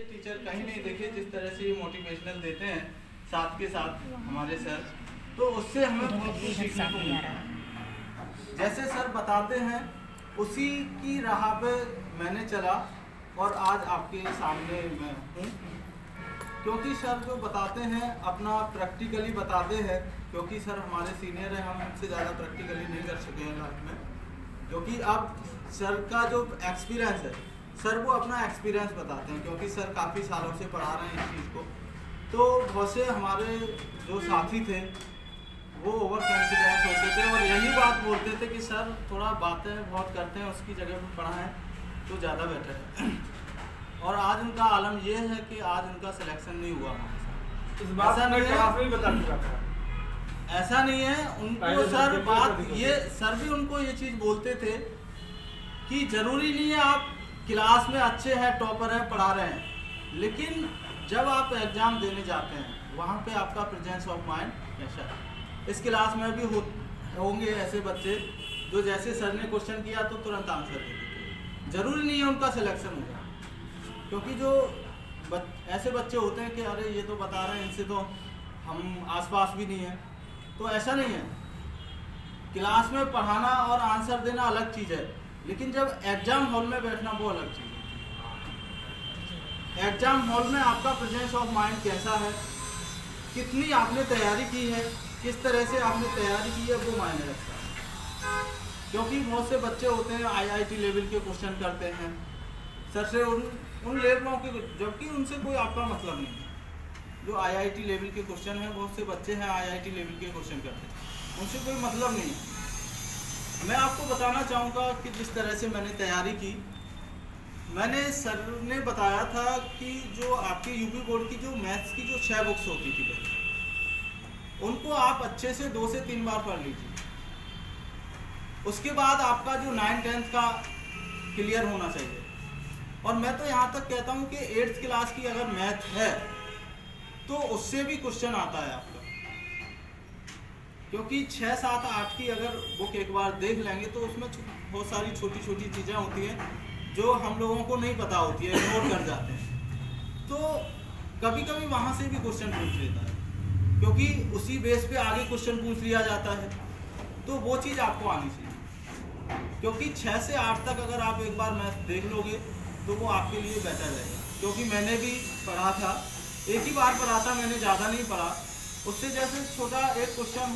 Teacher कहीं नहीं देखे जिस तरह से ये मोटिवेशनल देते हैं साथ के साथ हमारे सर, तो उससे हमें बहुत कुछ सीखने को मिलता है। जैसे सर बताते हैं उसी की राह पे मैंने चला और आज आपके सामने मैं हूँ, क्योंकि सर जो बताते हैं अपना प्रैक्टिकली बताते हैं, क्योंकि सर हमारे सीनियर हैं, हम उनसे ज़्यादा प्रैक्टिकली नहीं कर सके हैं लाइफ में, क्योंकि अब सर का जो एक्सपीरियंस है, सर वो अपना एक्सपीरियंस बताते हैं, क्योंकि सर काफ़ी सालों से पढ़ा रहे हैं इस चीज़ को। तो बहुत से हमारे जो साथी थे वो ओवर कॉन्फिडेंस होते थे और यही बात बोलते थे कि सर थोड़ा बातें बहुत करते हैं, उसकी जगह पर पढ़ाएं तो ज़्यादा बेटर है। और आज उनका आलम ये है कि आज उनका सिलेक्शन नहीं हुआ हमारे साथ। इस बात में काफी बता चुका था। ऐसा नहीं है, उनको सर बात ये सर भी उनको ये चीज़ बोलते थे कि ज़रूरी नहीं है आप क्लास में अच्छे हैं, टॉपर हैं, पढ़ा रहे हैं, लेकिन जब आप एग्ज़ाम देने जाते हैं वहाँ पे आपका प्रेजेंस ऑफ माइंड कैसा है। इस क्लास में भी होंगे ऐसे बच्चे जो जैसे सर ने क्वेश्चन किया तो तुरंत आंसर दे देते, ज़रूरी नहीं है उनका सिलेक्शन होगा, क्योंकि जो ऐसे बच्चे होते हैं कि अरे ये तो बता रहे हैं, इनसे तो हम आसपास भी नहीं है। तो ऐसा नहीं है, क्लास में पढ़ाना और आंसर देना अलग चीज़ है, लेकिन जब एग्ज़ाम हॉल में बैठना वो अलग चीज़ है। एग्ज़ाम हॉल में आपका प्रेजेंस ऑफ माइंड कैसा है, कितनी आपने तैयारी की है, किस तरह से आपने तैयारी की है, वो मायने रखता है। क्योंकि बहुत से बच्चे होते हैं IIT लेवल के क्वेश्चन करते हैं सर से, उन लेवलों के, जबकि उनसे कोई आपका मतलब नहीं है। जो IIT लेवल के क्वेश्चन हैं, बहुत से बच्चे हैं IIT लेवल के क्वेश्चन करते हैं, उनसे कोई मतलब नहीं है। मैं आपको बताना चाहूँगा कि जिस तरह से मैंने तैयारी की, मैंने सर ने बताया था कि जो आपकी यूपी बोर्ड की जो मैथ्स की जो 6 बुक्स होती थी पहले, उनको आप अच्छे से 2 से 3 बार पढ़ लीजिए। उसके बाद आपका जो 9th-10th का क्लियर होना चाहिए। और मैं तो यहाँ तक कहता हूँ कि 8th क्लास की अगर मैथ है तो उससे भी क्वेश्चन आता है आपका, क्योंकि 6, 7, 8 की अगर बुक एक बार देख लेंगे तो उसमें बहुत सारी छोटी छोटी चीज़ें होती हैं जो हम लोगों को नहीं पता होती है, इग्नोर कर जाते हैं। तो कभी कभी वहाँ से भी क्वेश्चन पूछ लेता है, क्योंकि उसी बेस पे आगे क्वेश्चन पूछ लिया जाता है। तो वो चीज़ आपको आनी चाहिए, क्योंकि 6 से 8 तक अगर आप एक बार मैथ देख लोगे तो वो आपके लिए बेटर रहेगा। क्योंकि मैंने भी पढ़ा था, एक ही बार पढ़ा था मैंने, ज़्यादा नहीं पढ़ा। उससे जैसे छोटा एक क्वेश्चन